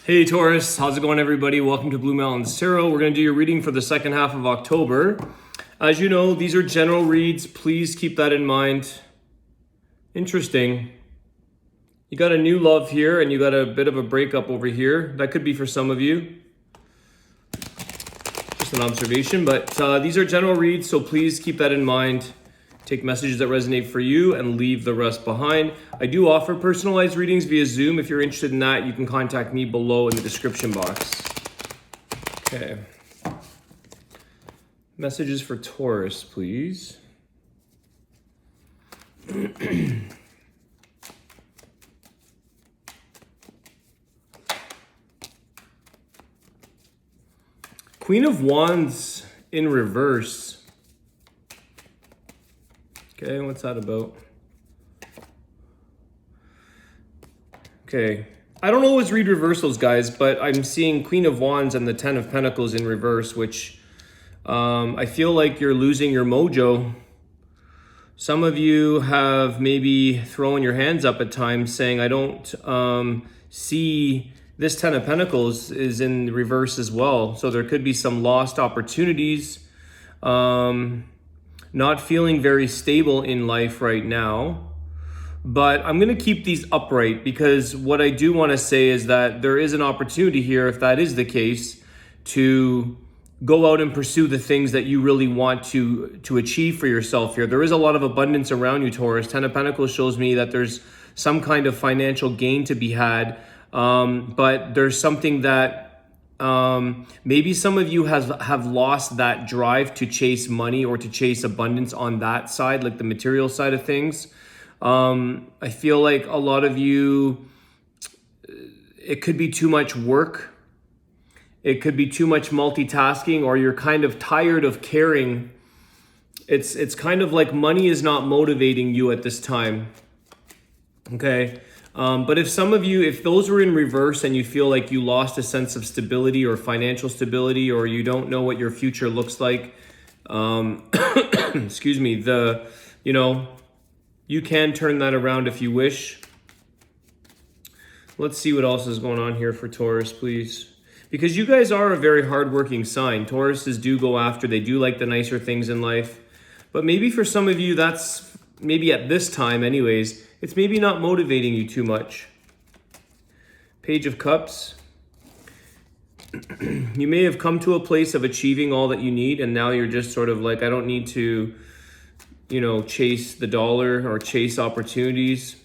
Hey Taurus, how's it going everybody? Welcome to Blue Mountains Tarot. We're going to do your reading for the second half of October. As you know, these are general reads. Please keep that in mind. Interesting. You got a new love here and you got a bit of a breakup over here. That could be for some of you. Just an observation, but these are general reads, so please keep that in mind. Take messages that resonate for you and leave the rest behind. I do offer personalized readings via Zoom. If you're interested in that, you can contact me below in the description box. Okay. Messages for Taurus, please. Queen of Wands in reverse. Okay, what's that about? Okay, I don't always read reversals, guys, but I'm seeing Queen of Wands and the Ten of Pentacles in reverse, which I feel like you're losing your mojo. Some of you have maybe thrown your hands up at times saying, I don't see this Ten of Pentacles is in reverse as well. So there could be some lost opportunities. Not feeling very stable in life right now, but I'm going to keep these upright because what I do want to say is that there is an opportunity here, if that is the case, to go out and pursue the things that you really want to achieve for yourself here. There is a lot of abundance around you, Taurus. Ten of Pentacles shows me that there's some kind of financial gain to be had, but there's something that maybe some of you have lost that drive to chase money or to chase abundance on that side, like the material side of things. I feel like a lot of you, it could be too much work. It could be too much multitasking, or you're kind of tired of caring. It's kind of like money is not motivating you at this time. Okay. But if some of you, if those were in reverse and you feel like you lost a sense of stability or financial stability, or you don't know what your future looks like, excuse me, you can turn that around if you wish. Let's see what else is going on here for Taurus, please. Because you guys are a very hardworking sign. Tauruses do go after, they do like the nicer things in life. But maybe for some of you, that's maybe at this time anyways, it's maybe not motivating you too much. Page of Cups. You may have come to a place of achieving all that you need, and now you're just sort of like, I don't need to, chase the dollar or chase opportunities.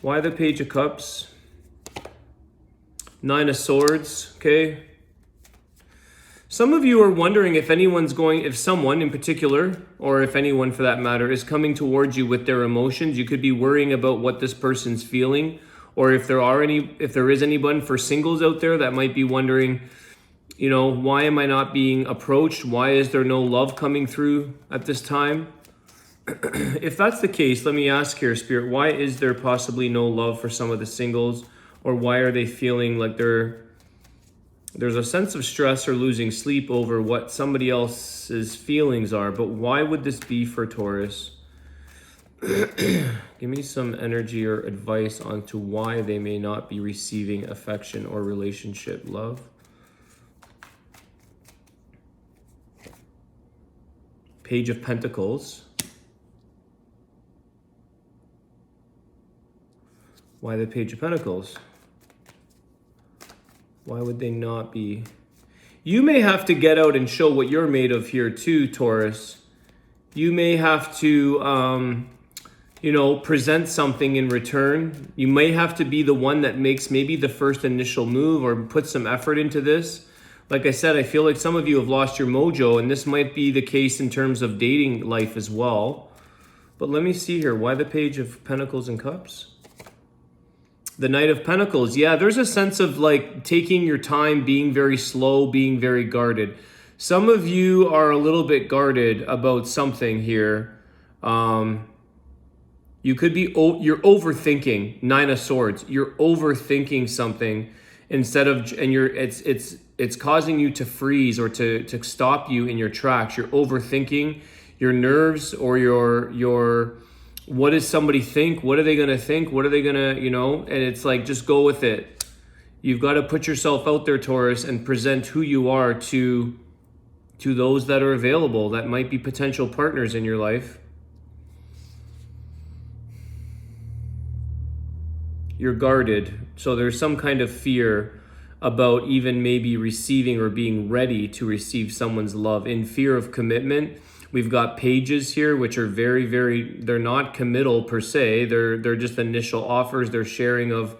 Why the Page of Cups? Nine of Swords, okay? Some of you are wondering if if someone in particular, or if anyone for that matter, is coming towards you with their emotions. You could be worrying about what this person's feeling, or if there is anyone for singles out there that might be wondering, why am I not being approached? Why is there no love coming through at this time? If that's the case, let me ask here, Spirit, why is there possibly no love for some of the singles, or why are they feeling like there's a sense of stress or losing sleep over what somebody else's feelings are? But why would this be for Taurus? Give me some energy or advice onto why they may not be receiving affection or relationship love. Page of Pentacles. Why the Page of Pentacles? Why would they not be? You may have to get out and show what you're made of here too, Taurus. You may have to, present something in return. You may have to be the one that makes maybe the first initial move or put some effort into this. Like I said, I feel like some of you have lost your mojo, and this might be the case in terms of dating life as well. But let me see here. Why the Page of Pentacles and Cups? The Knight of Pentacles. Yeah, there's a sense of like taking your time, being very slow, being very guarded. Some of you are a little bit guarded about something here. You could be, you're overthinking. Nine of Swords. You're overthinking something instead of, and it's causing you to freeze or to stop you in your tracks. You're overthinking your nerves or your what does somebody think? What are they going to think? What are they going to, and it's like, just go with it. You've got to put yourself out there, Taurus, and present who you are to those that are available, that might be potential partners in your life. You're guarded, so there's some kind of fear about even maybe receiving or being ready to receive someone's love. In fear of commitment, we've got pages here, which are very, they're not committal per se. They're just initial offers. They're sharing of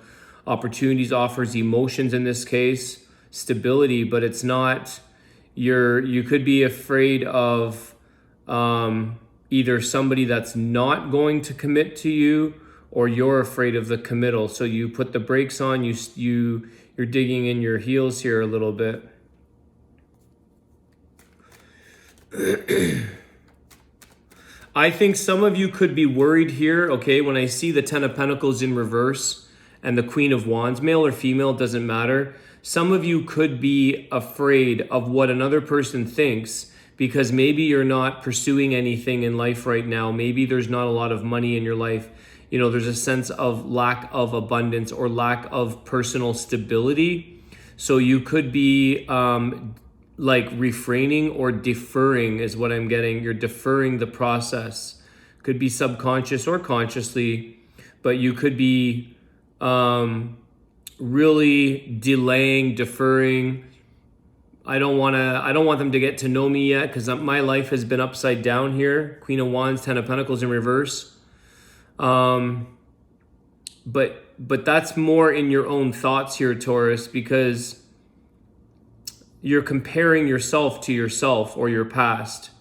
opportunities, offers, emotions in this case, stability, but it's not, you could be afraid of either somebody that's not going to commit to you, or you're afraid of the committal. So you put the brakes on, you're digging in your heels here a little bit. I think some of you could be worried here, okay, when I see the Ten of Pentacles in reverse and the Queen of Wands, male or female, doesn't matter. Some of you could be afraid of what another person thinks because maybe you're not pursuing anything in life right now. Maybe there's not a lot of money in your life. You know, there's a sense of lack of abundance or lack of personal stability. So you could be like refraining or deferring is what I'm getting. You're deferring the process. Could be subconscious or consciously, but you could be really delaying, deferring. I don't want them to get to know me yet because my life has been upside down here. Queen of Wands, Ten of Pentacles in reverse. But that's more in your own thoughts here, Taurus, because you're comparing yourself to yourself or your past.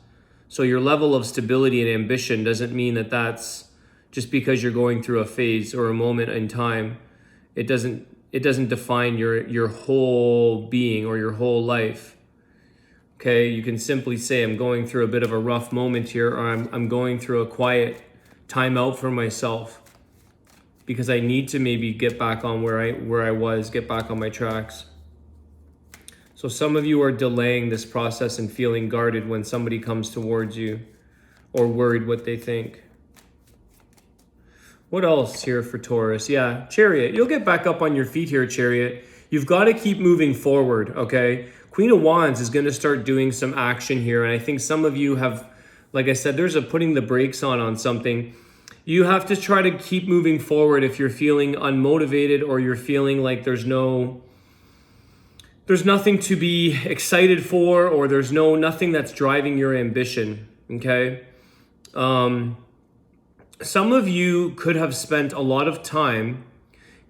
So your level of stability and ambition doesn't mean that that's just because you're going through a phase or a moment in time. It doesn't define your whole being or your whole life. Okay, you can simply say, I'm going through a bit of a rough moment here, or I'm going through a quiet time out for myself because I need to maybe get back on where I was, get back on my tracks. So some of you are delaying this process and feeling guarded when somebody comes towards you, or worried what they think. What else here for Taurus? Yeah, Chariot. You'll get back up on your feet here, Chariot. You've got to keep moving forward, okay? Queen of Wands is going to start doing some action here, and I think some of you have, like I said, there's a putting the brakes on something. You have to try to keep moving forward if you're feeling unmotivated or you're feeling like there's nothing to be excited for, or there's nothing that's driving your ambition, okay? Some of you could have spent a lot of time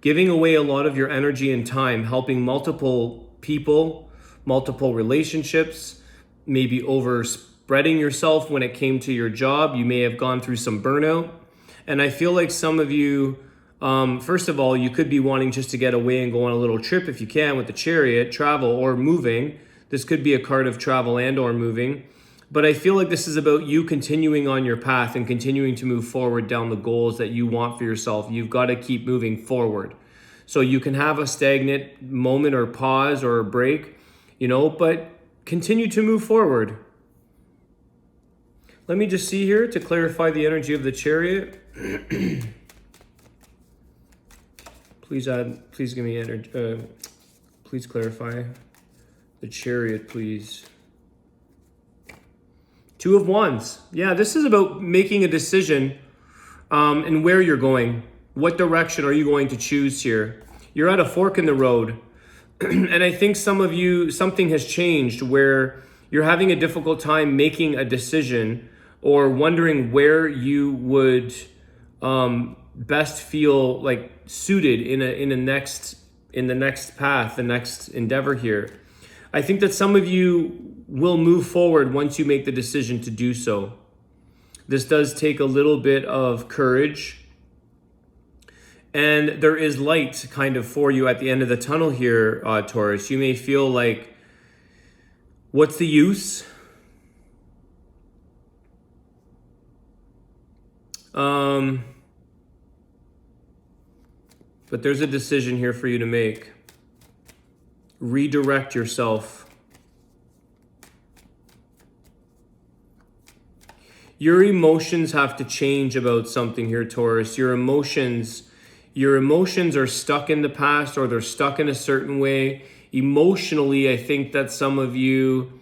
giving away a lot of your energy and time helping multiple people, multiple relationships, maybe overspreading yourself when it came to your job. You may have gone through some burnout. And I feel like some of you, first of all, you could be wanting just to get away and go on a little trip if you can with the Chariot, travel or moving. This could be a card of travel and or moving. But I feel like this is about you continuing on your path and continuing to move forward down the goals that you want for yourself. You've got to keep moving forward. So you can have a stagnant moment or pause or a break, but continue to move forward. Let me just see here to clarify the energy of the Chariot. Please give me energy. Please clarify the Chariot, please. Two of Wands. Yeah, this is about making a decision and where you're going. What direction are you going to choose here? You're at a fork in the road. And I think some of you, something has changed where you're having a difficult time making a decision or wondering where you would best feel like suited in the next path, the next endeavor here. I think that some of you will move forward once you make the decision to do so. This does take a little bit of courage, and there is light kind of for you at the end of the tunnel here, Taurus. You may feel like, what's the use? But there's a decision here for you to make. Redirect yourself. Your emotions have to change about something here, Taurus. Your emotions, your emotions are stuck in the past, or they're stuck in a certain way. Emotionally, I think that some of you,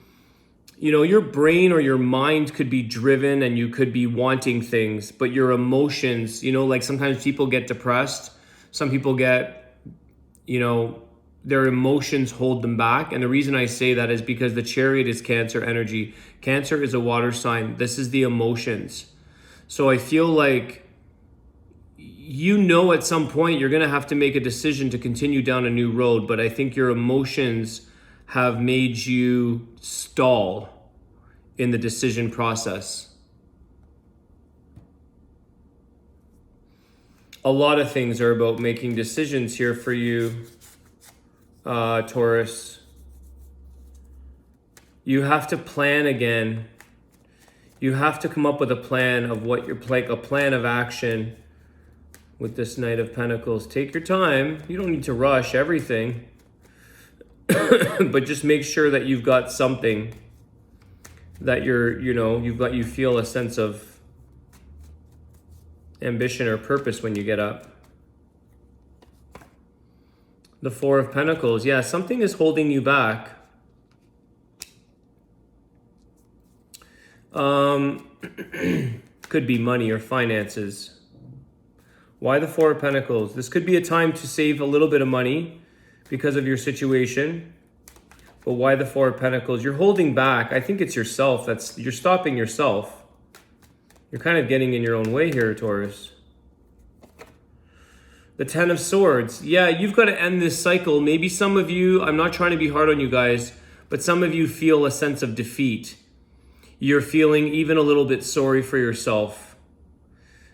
your brain or your mind could be driven and you could be wanting things, but your emotions, like sometimes people get depressed. Some people get, their emotions hold them back. And the reason I say that is because the Chariot is Cancer energy. Cancer is a water sign. This is the emotions. So I feel like, at some point you're going to have to make a decision to continue down a new road, but I think your emotions have made you stall in the decision process. A lot of things are about making decisions here for you, Taurus. You have to plan again. You have to come up with a plan of what you're like, a plan of action with this Knight of Pentacles. Take your time. You don't need to rush everything, but just make sure that you've got something that you feel a sense of ambition or purpose when you get up. The Four of Pentacles. Yeah, something is holding you back. Could be money or finances. Why the Four of Pentacles? This could be a time to save a little bit of money because of your situation. But why the Four of Pentacles? You're holding back. I think it's yourself. You're stopping yourself. You're kind of getting in your own way here, Taurus. The Ten of Swords. Yeah, you've got to end this cycle. Maybe some of you, I'm not trying to be hard on you guys, but some of you feel a sense of defeat. You're feeling even a little bit sorry for yourself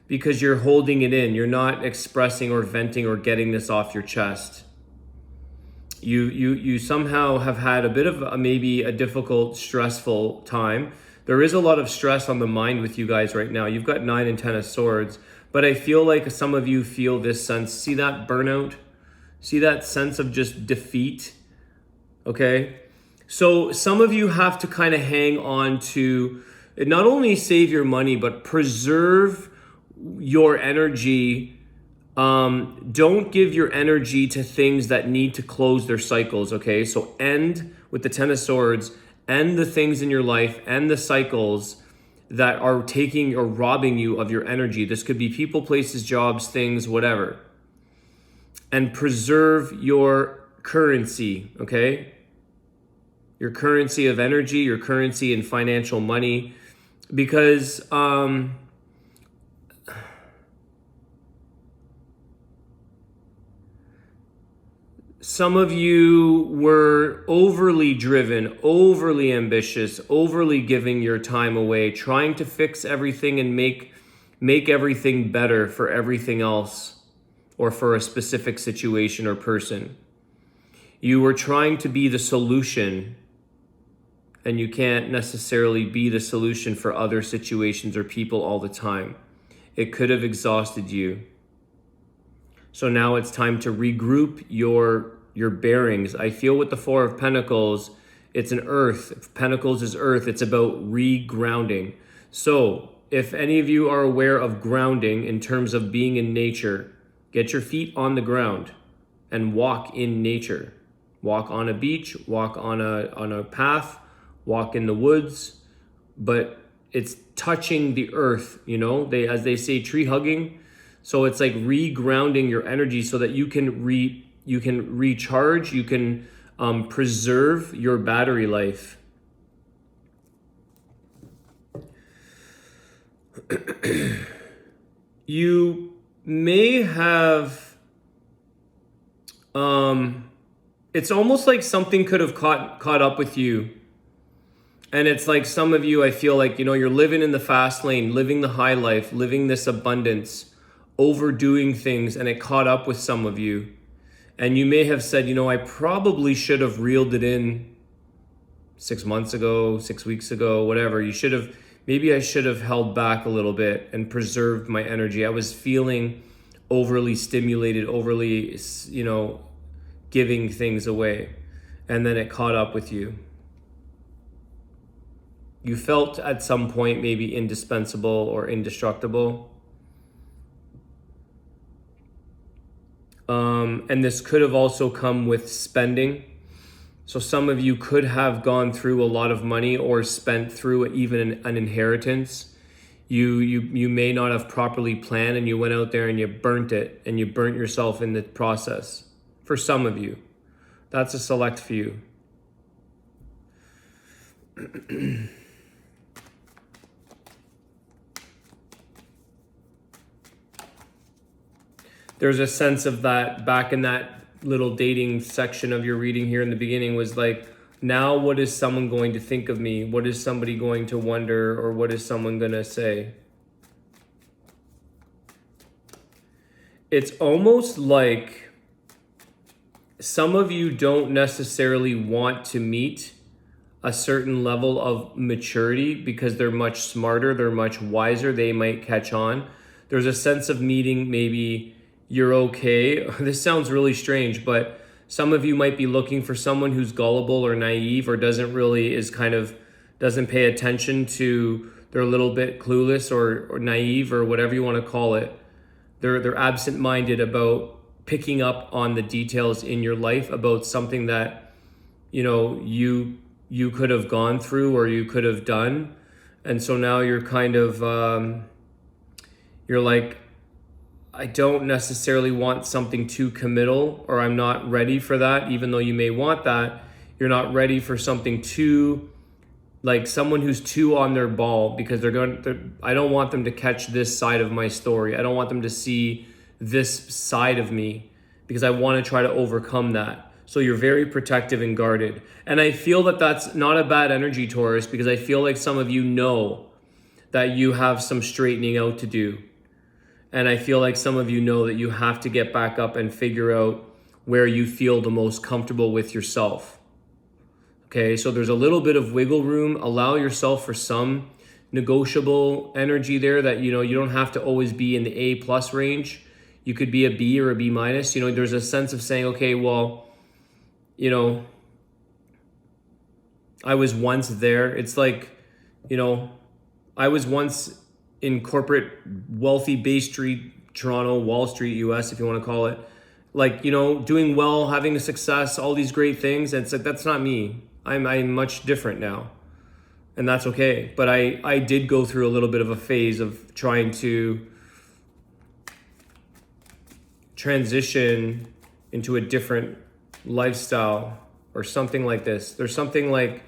because you're holding it in. You're not expressing or venting or getting this off your chest. You somehow have had a bit of maybe a difficult, stressful time. There is a lot of stress on the mind with you guys right now. You've got 9 and 10 of Swords, but I feel like some of you feel this sense. See that burnout? See that sense of just defeat? Okay? So some of you have to kind of hang on to not only save your money, but preserve your energy. Don't give your energy to things that need to close their cycles, okay? So end with the Ten of Swords, end the things in your life, end the cycles that are taking or robbing you of your energy. This could be people, places, jobs, things, whatever. And preserve your currency, okay? Your currency of energy, your currency in financial money, because some of you were overly driven, overly ambitious, overly giving your time away, trying to fix everything and make everything better for everything else or for a specific situation or person. You were trying to be the solution, and you can't necessarily be the solution for other situations or people all the time. It could have exhausted you. So now it's time to regroup your bearings. I feel with the Four of Pentacles, it's an earth. Pentacles is earth. It's about regrounding. So if any of you are aware of grounding in terms of being in nature, get your feet on the ground and walk in nature. Walk on a beach, walk on a path, walk in the woods, but it's touching the earth, as they say, tree hugging. So it's like regrounding your energy so that you can recharge, you can preserve your battery life. You may have, it's almost like something could have caught up with you. And it's like some of you, I feel like, you're living in the fast lane, living the high life, living this abundance, overdoing things, and it caught up with some of you. And you may have said, I probably should have reeled it in 6 months ago, 6 weeks ago, whatever. Maybe I should have held back a little bit and preserved my energy. I was feeling overly stimulated, overly, giving things away. And then it caught up with you. You felt at some point maybe indispensable or indestructible. And this could have also come with spending. So some of you could have gone through a lot of money or spent through even an inheritance. You may not have properly planned, and you went out there and you burnt it, and you burnt yourself in the process. For some of you, that's a select few. There's a sense of that back in that little dating section of your reading here in the beginning was like, now what is someone going to think of me? What is somebody going to wonder, or what is someone going to say? It's almost like some of you don't necessarily want to meet a certain level of maturity because they're much smarter, they're much wiser, they might catch on. There's a sense of meeting, maybe you're okay. This sounds really strange, but some of you might be looking for someone who's gullible or naive or doesn't pay attention to, they're a little bit clueless or naive or whatever you want to call it. They're absent-minded about picking up on the details in your life about something that, you could have gone through or you could have done. And so now you're kind of, you're like, I don't necessarily want something too committal, or I'm not ready for that, even though you may want that. You're not ready for something too, like someone who's too on their ball, because I don't want them to catch this side of my story. I don't want them to see this side of me because I want to try to overcome that. So you're very protective and guarded. And I feel that that's not a bad energy, Taurus, because I feel like some of you know that you have some straightening out to do. And I feel like some of you know that you have to get back up and figure out where you feel the most comfortable with yourself. Okay, so there's a little bit of wiggle room. Allow yourself for some negotiable energy there that, you don't have to always be in the A+ range. You could be a B or a B-. There's a sense of saying, okay, well, I was once there. It's like, I was once in corporate wealthy Bay Street, Toronto, Wall Street, US, if you want to call it, like, doing well, having a success, all these great things. And it's like, that's not me. I'm much different now, and that's okay. But I did go through a little bit of a phase of trying to transition into a different lifestyle or something like this. There's something like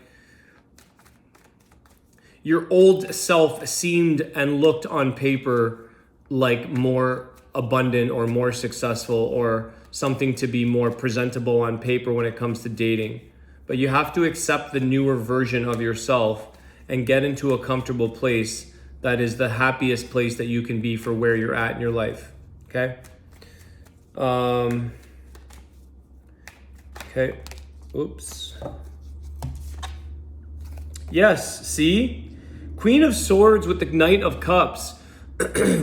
your old self seemed and looked on paper like more abundant or more successful or something to be more presentable on paper when it comes to dating. But you have to accept the newer version of yourself and get into a comfortable place that is the happiest place that you can be for where you're at in your life. Okay? Okay. Oops. Yes, see? Queen of Swords with the Knight of Cups.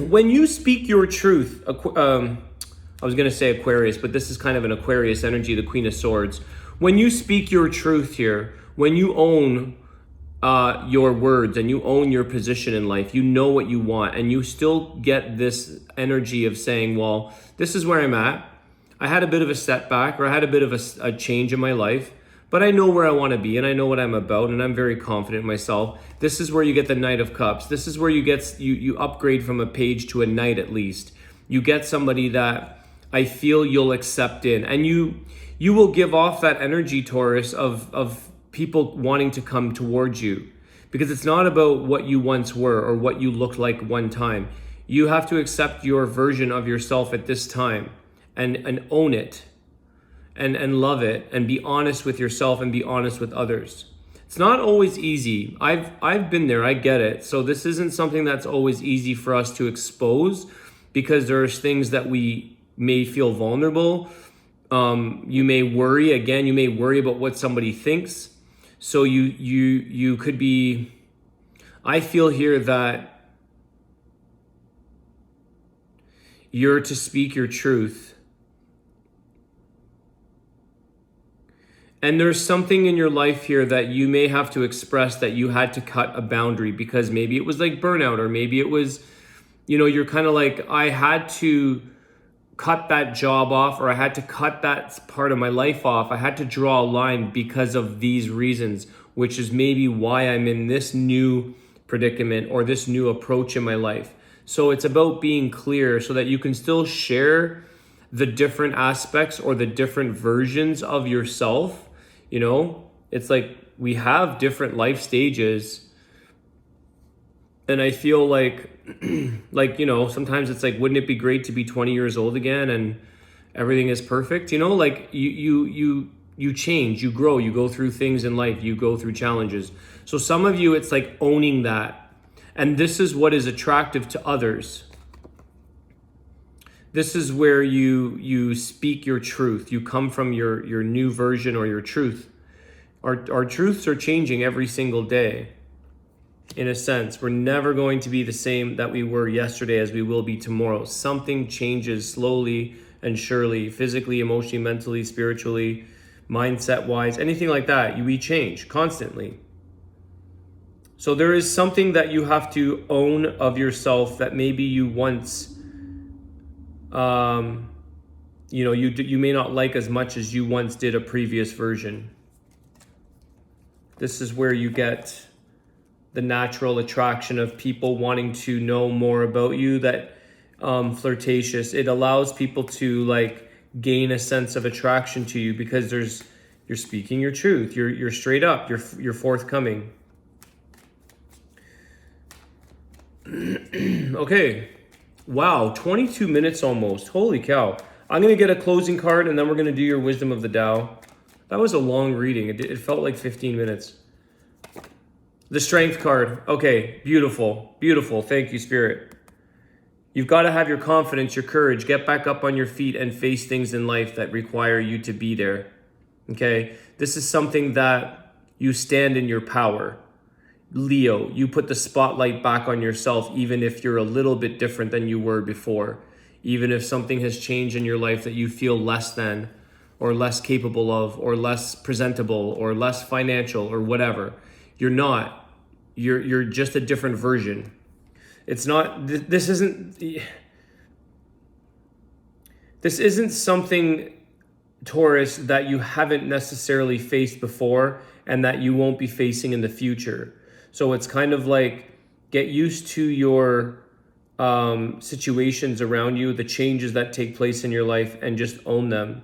When you speak your truth, I was going to say Aquarius, but this is kind of an Aquarius energy, the Queen of Swords. When you speak your truth here, when you own your words and you own your position in life, you know what you want, and you still get this energy of saying, well, this is where I'm at. I had a bit of a setback, or I had a bit of a change in my life, but I know where I want to be and I know what I'm about, and I'm very confident in myself. This is where you get the Knight of Cups. This is where you upgrade from a page to a knight at least. You get somebody that I feel you'll accept in, and you will give off that energy, Taurus, of people wanting to come towards you, because it's not about what you once were or what you looked like one time. You have to accept your version of yourself at this time and own it. And love it, and be honest with yourself and be honest with others. It's not always easy. I've been there, I get it. So this isn't something that's always easy for us to expose, because there's things that we may feel vulnerable. You may worry about what somebody thinks. So you could be, I feel here that you're to speak your truth. And there's something in your life here that you may have to express, that you had to cut a boundary, because maybe it was like burnout, or maybe it was, you're kind of like, I had to cut that job off, or I had to cut that part of my life off. I had to draw a line because of these reasons, which is maybe why I'm in this new predicament or this new approach in my life. So it's about being clear so that you can still share the different aspects or the different versions of yourself. You know, it's like we have different life stages. And I feel like, like, you know, sometimes it's like, wouldn't it be great to be 20 years old again and everything is perfect? You know, like you change, you grow, you go through things in life, you go through challenges. So some of you, it's like owning that. And this is what is attractive to others. This is where you speak your truth. You come from your new version or your truth. Our truths are changing every single day. In a sense, we're never going to be the same that we were yesterday as we will be tomorrow. Something changes slowly and surely, physically, emotionally, mentally, spiritually, mindset-wise, anything like that. We change constantly. So there is something that you have to own of yourself that maybe you once, you know, you may not like as much as you once did a previous version. This is where you get the natural attraction of people wanting to know more about you, that flirtatious. It allows people to like gain a sense of attraction to you because you're speaking your truth. You're straight up. You're forthcoming. Okay. Wow, 22 minutes almost. Holy cow. I'm going to get a closing card and then we're going to do your wisdom of the Tao. That was a long reading. It felt like 15 minutes. The Strength card. Okay, beautiful, beautiful. Thank you, Spirit. You've got to have your confidence, your courage. Get back up on your feet and face things in life that require you to be there. Okay, this is something that you stand in your power. Leo, you put the spotlight back on yourself, even if you're a little bit different than you were before. Even if something has changed in your life that you feel less than, or less capable of, or less presentable, or less financial, or whatever. You're not. You're just a different version. It's not, this isn't something, Taurus, that you haven't necessarily faced before and that you won't be facing in the future. So it's kind of like, get used to your situations around you, the changes that take place in your life, and just own them,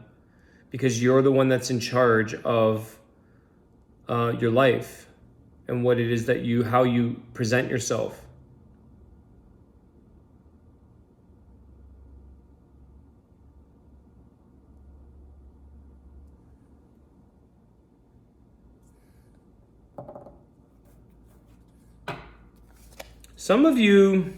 because you're the one that's in charge of your life and what it is that how you present yourself. Some of you,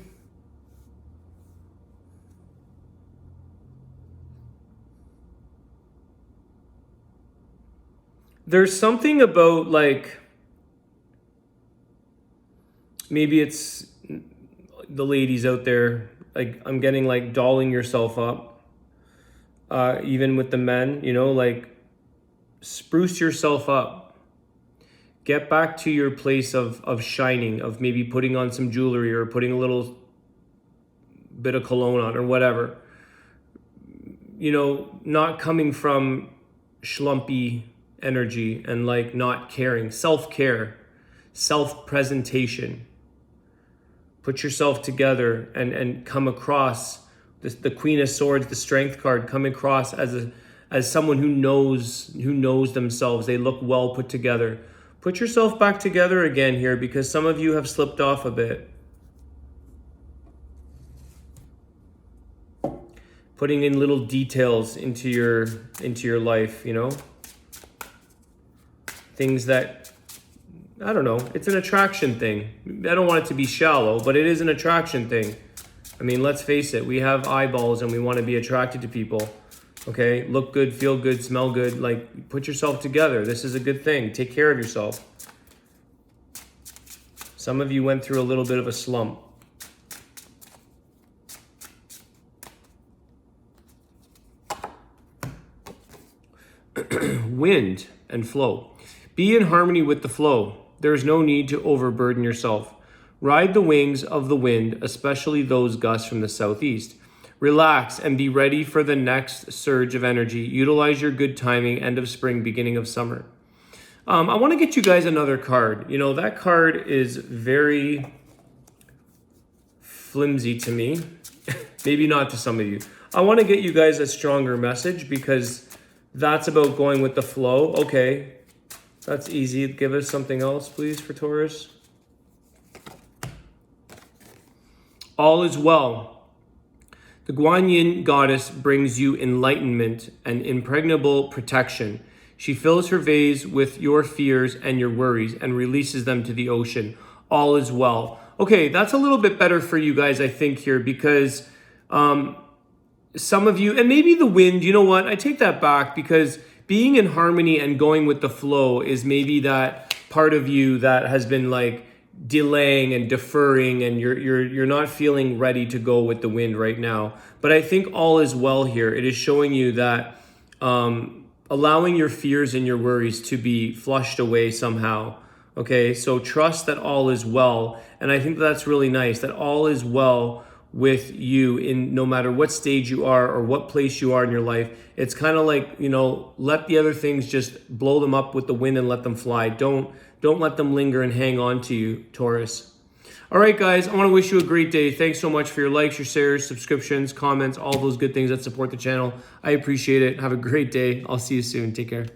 there's something about like, maybe it's the ladies out there, like I'm getting like dolling yourself up, even with the men, you know, like spruce yourself up. Get back to your place of shining, of maybe putting on some jewelry or putting a little bit of cologne on or whatever. You know, not coming from schlumpy energy and like not caring. Self-care, self-presentation. Put yourself together and come across the Queen of Swords, the Strength card, come across as someone who knows themselves. They look well put together. Put yourself back together again here, because some of you have slipped off a bit. Putting in little details into your life, you know? Things that, I don't know, it's an attraction thing. I don't want it to be shallow, but it is an attraction thing. I mean, let's face it, we have eyeballs and we want to be attracted to people. Okay, look good, feel good, smell good, like put yourself together. This is a good thing. Take care of yourself. Some of you went through a little bit of a slump. Wind and flow. Be in harmony with the flow. There is no need to overburden yourself. Ride the wings of the wind, especially those gusts from the southeast. Relax and be ready for the next surge of energy. Utilize your good timing, end of spring, beginning of summer. I want to get you guys another card. You know, that card is very flimsy to me. Maybe not to some of you. I want to get you guys a stronger message because that's about going with the flow. Okay, that's easy. Give us something else, please, for Taurus. All is well. The Guan Yin goddess brings you enlightenment and impregnable protection. She fills her vase with your fears and your worries and releases them to the ocean. All is well. Okay, that's a little bit better for you guys, I think, here, because some of you, and maybe the wind, you know what? I take that back, because being in harmony and going with the flow is maybe that part of you that has been like delaying and deferring, and you're not feeling ready to go with the wind right now. But I think all is well here. It is showing you that allowing your fears and your worries to be flushed away somehow. Okay, so trust that all is well. And I think that's really nice, that all is well with you in no matter what stage you are or what place you are in your life. It's kind of like, you know, let the other things just blow them up with the wind and let them fly. Don't let them linger and hang on to you, Taurus. All right, guys, I want to wish you a great day. Thanks so much for your likes, your shares, subscriptions, comments, all those good things that support the channel. I appreciate it. Have a great day. I'll see you soon. Take care.